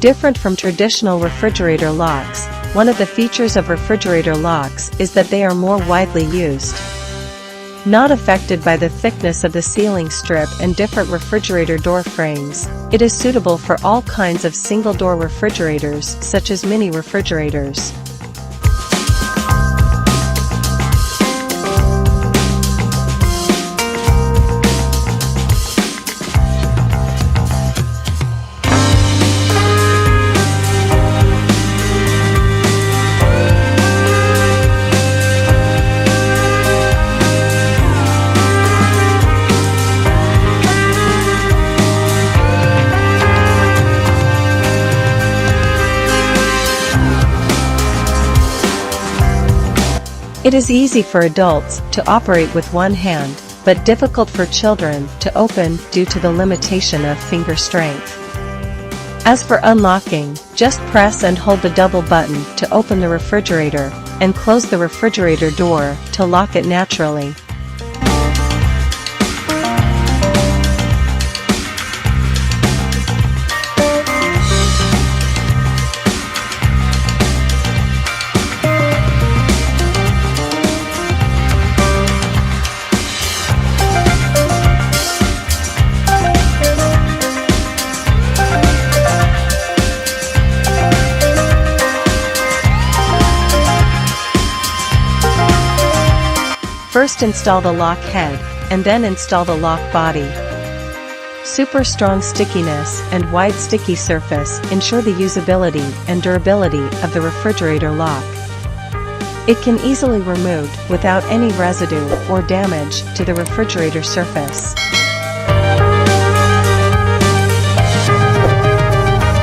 Different from traditional refrigerator locks, one of the features of refrigerator locks is that they are more widely used. Not affected by the thickness of the sealing strip and different refrigerator door frames, it is suitable for all kinds of single-door refrigerators such as mini refrigerators. It is easy for adults to operate with one hand, but difficult for children to open due to the limitation of finger strength. As for unlocking, just press and hold the double button to open the refrigerator, and close the refrigerator door to lock it naturally. First install the lock head, and then install the lock body. Super strong stickiness and wide sticky surface ensure the usability and durability of the refrigerator lock. It can easily removed without any residue or damage to the refrigerator surface.